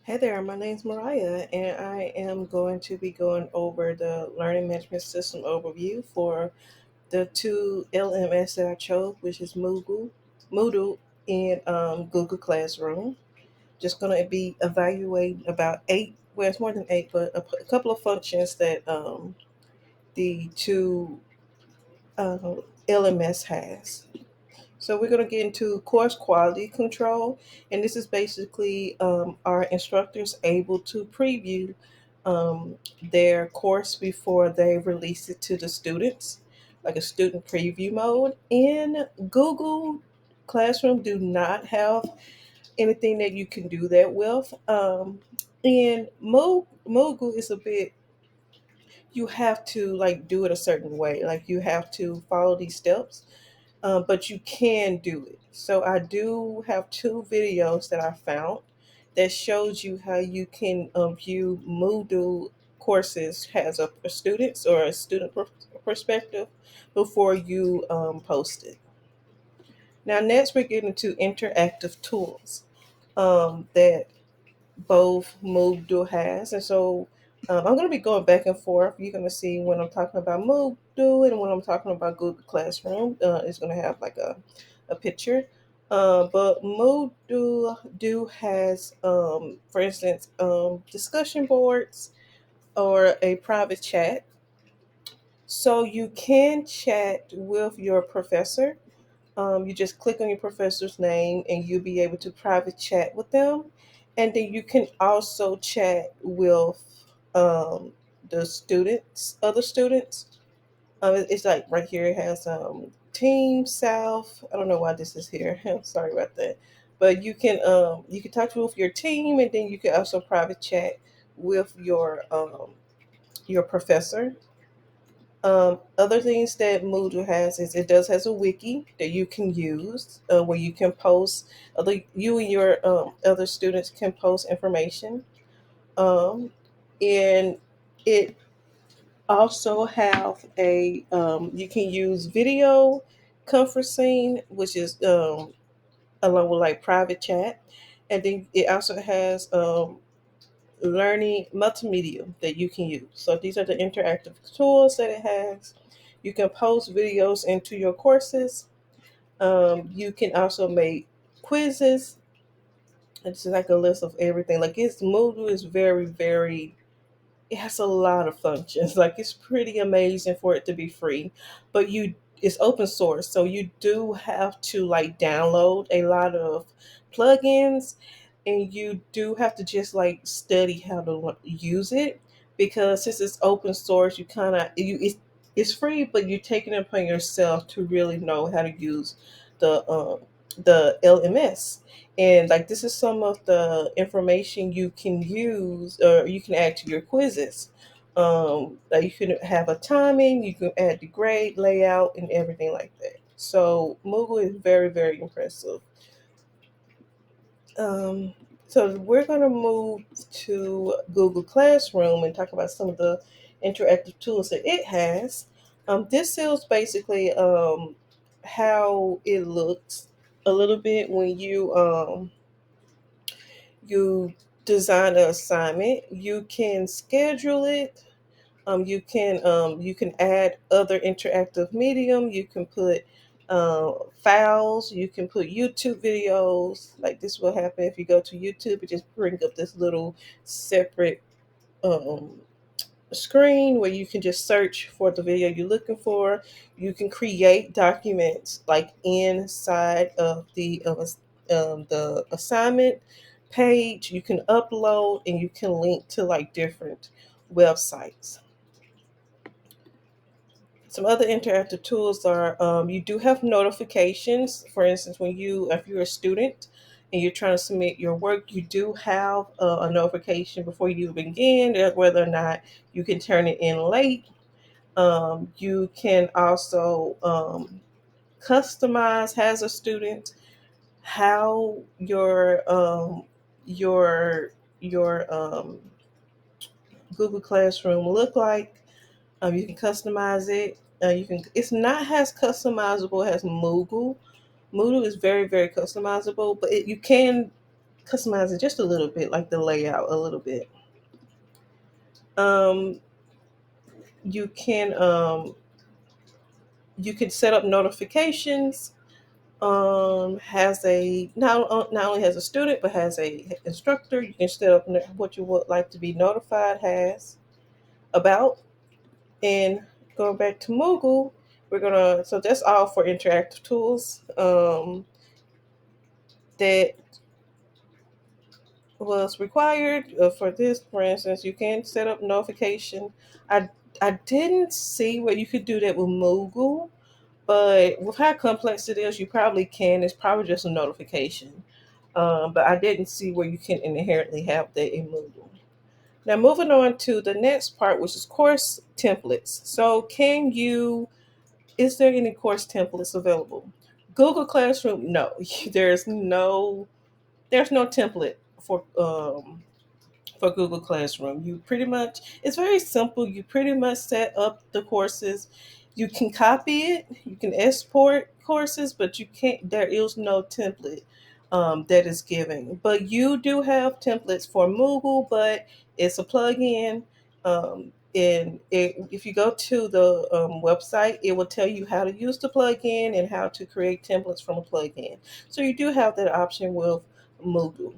Hey there, my name's Mariah, and I am going to be going over the Learning Management System overview for the two LMS that I chose, which is Moodle and Google Classroom. Just going to be evaluating about eight, well, it's more than eight, but a couple of functions that the two uh, LMS has. So we're going to get into course quality control, and this is basically our instructors able to preview their course before they release it to the students, like a student preview mode. In Google Classroom, do not have anything that you can do that with. And Moogle is a bit, you have to like do it a certain way, like you have to follow these steps, but you can do it. So I do have two videos that I found that shows you how you can view Moodle courses as a student's or a student perspective before you post it. Now, next we're getting to interactive tools that both Moodle has. And so I'm going to be going back and forth. You're going to see when I'm talking about Moodle and when I'm talking about Google Classroom, it's going to have like a picture. But Moodle do has, for instance, discussion boards or a private chat. So you can chat with your professor. You just click on your professor's name and you'll be able to private chat with them. And then you can also chat with the students, other students. It's like right here, it has Team South. I don't know why this is here. I'm sorry about that. But you can talk with your team, and then you can also private chat with your professor. Other things that Moodle has is it does has a wiki that you can use, where you can post you and your other students can post information, and it also have a you can use video conferencing, which is along with like private chat, and then it also has learning multimedia that you can use. So these are the interactive tools that it has. You can post videos into your courses. You can also make quizzes. It's like a list of everything. Like it's Moodle is very, it has a lot of functions. Like it's pretty amazing for it to be free, but it's open source, so you do have to like download a lot of plugins, and you do have to just like study how to use it, because since it's open source, you kind of it's free, but you're taking it upon yourself to really know how to use the LMS. And like this is some of the information you can use or you can add to your quizzes. Like you can have a timing, you can add the grade, layout, and everything like that. So Moogle is very impressive. Um, so we're going to move to Google Classroom and talk about some of the interactive tools that it has. This is basically how it looks a little bit when you design an assignment. You can schedule it. You can add other interactive medium. You can put files. You can put YouTube videos. Like this will happen if you go to YouTube. It just bring up this little separate um, screen where you can just search for the video you're looking for. You can create documents like inside of the assignment page. You can upload and you can link to like different websites. Some other interactive tools are you do have notifications. For instance, if you're a student and you're trying to submit your work, you do have a notification before you begin whether or not you can turn it in late. You can also customize as a student how your your Google Classroom look like. You can customize it. You can. It's not as customizable as Moodle. Moodle is very customizable, but you can customize it just a little bit, like the layout a little bit. Um, you can you can set up notifications. Has a not only has a student but has a instructor. You can set up what you would like to be notified has about. And going back to Moogle, we're gonna so that's all for interactive tools. That was required for this. For instance, you can set up notification. I I didn't see where you could do that with Moogle, but with how complex it is, you probably can. It's probably just a notification. But I didn't see where you can inherently have that in Moodle. Now, moving on to the next part, which is course templates. So, is there any course templates available? Google Classroom, no. There's no template for Google Classroom. You pretty much, it's very simple. You pretty much set up the courses. You can copy it, you can export courses, but you can't, there is no template that is given. But you do have templates for Moogle, but it's a plugin. If you go to the website, it will tell you how to use the plugin and how to create templates from a plugin. So you do have that option with Moogle.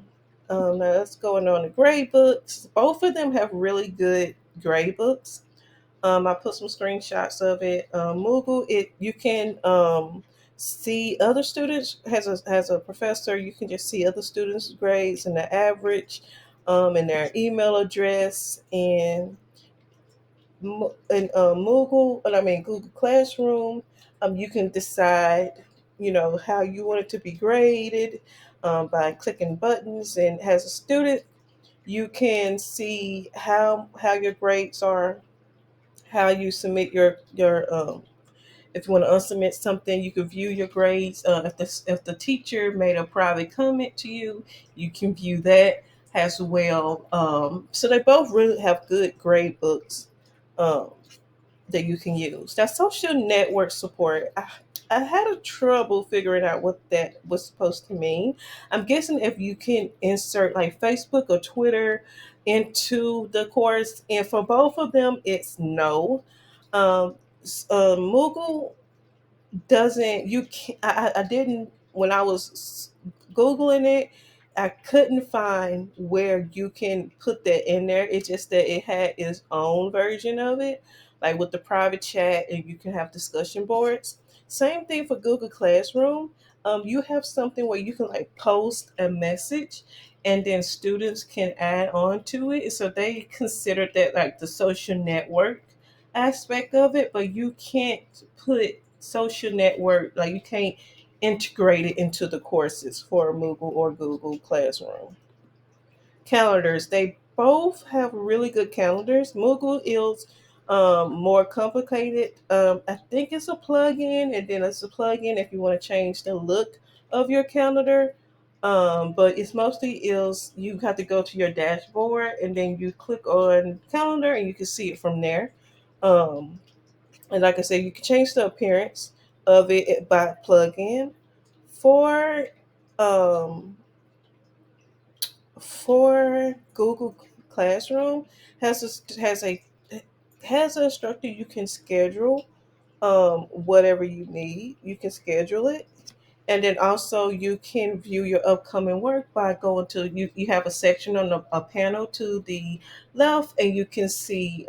Now let's going on to grade books. Both of them have really good grade books. I put some screenshots of it. Moogle, it you can see other students has a professor. You can just see other students' grades and the average, and their email address Moogle. I mean Google Classroom. You can decide, how you want it to be graded by clicking buttons. And as a student, you can see how your grades are, how you submit your if you want to unsubmit something, you can view your grades. If the teacher made a private comment to you, you can view that as well. So they both really have good grade books um, that you can use. That social network support, I had a trouble figuring out what that was supposed to mean. I'm guessing if you can insert like Facebook or Twitter into the course, and for both of them, it's no. Moogle doesn't you can I didn't when I was googling it. I couldn't find where you can put that in there. It's just that it had its own version of it, like with the private chat, and you can have discussion boards. Same thing for Google Classroom. You have something where you can like post a message, and then students can add on to it, so they consider that like the social network aspect of it. But you can't put social network, like you can't integrate it into the courses for Moodle or Google Classroom. Calendars, they both have really good calendars. Moodle is more complicated. I think it's a plugin, and then it's a plugin if you want to change the look of your calendar. But it's mostly is you have to go to your dashboard, and then you click on calendar and you can see it from there. Um, and like I said, you can change the appearance of it by plug-in. For um, for Google Classroom has an instructor you can schedule whatever you need. You can schedule it. And then also you can view your upcoming work by going to you have a section on a panel to the left, and you can see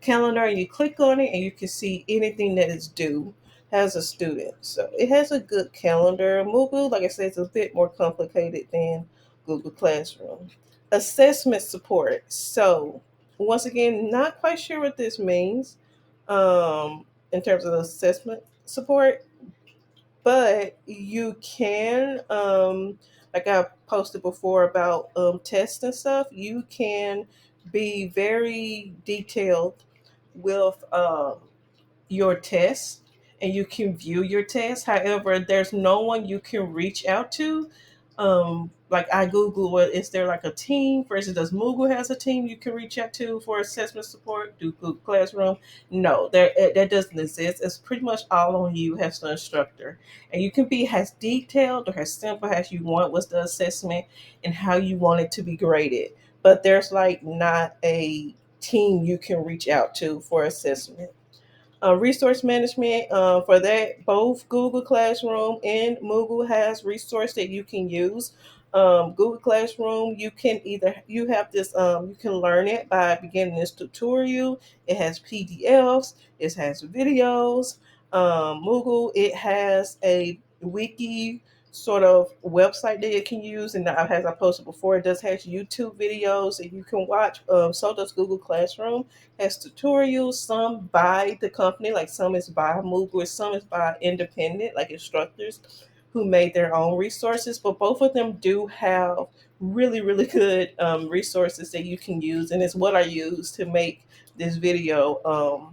calendar, and you click on it and you can see anything that is due as a student. So it has a good calendar. Moodle, like I said, is a bit more complicated than Google Classroom. Assessment support. So once again, not quite sure what this means in terms of assessment support, but you can like I posted before about tests and stuff. You can be very detailed with your tests, and you can view your tests. However, there's no one you can reach out to like I Google, well, is there like a team? For instance, does Moogle has a team you can reach out to for assessment support? Do Google Classroom? No, that doesn't exist. It's pretty much all on you as the instructor, and you can be as detailed or as simple as you want with the assessment and how you want it to be graded. But there's like not a team you can reach out to for assessment. Resource management, for that, both Google Classroom and Moogle has resource that you can use. Google Classroom, you can either you have this you can learn it by beginning this tutorial. It has PDFs, it has videos. Moogle, it has a wiki sort of website that you can use, and as I posted before, it does has YouTube videos that you can watch. So does Google Classroom, has tutorials, some by the company, like some is by Moogle, some is by independent, like instructors who made their own resources. But both of them do have really, really good resources that you can use. And it's what I use to make this video.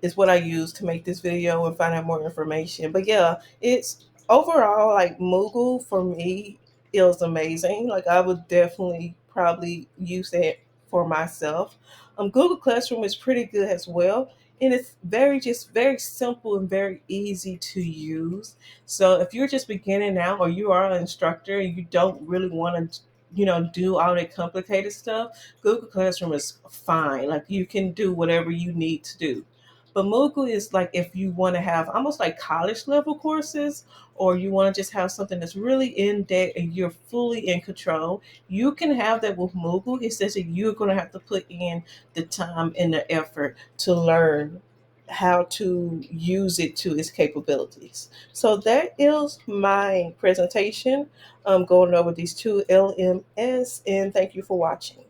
Is what I use to make this video and find out more information. But yeah, it's overall like Moogle for me is amazing. Like I would definitely probably use it for myself. Google Classroom is pretty good as well. And it's very simple and very easy to use. So if you're just beginning out or you are an instructor and you don't really want to do all that complicated stuff, Google Classroom is fine. Like you can do whatever you need to do. But Moogle is like if you want to have almost like college level courses, or you want to just have something that's really in depth and you're fully in control, you can have that with Moogle. It says that you're going to have to put in the time and the effort to learn how to use it to its capabilities. So that is my presentation. Going over these two LMS, and thank you for watching.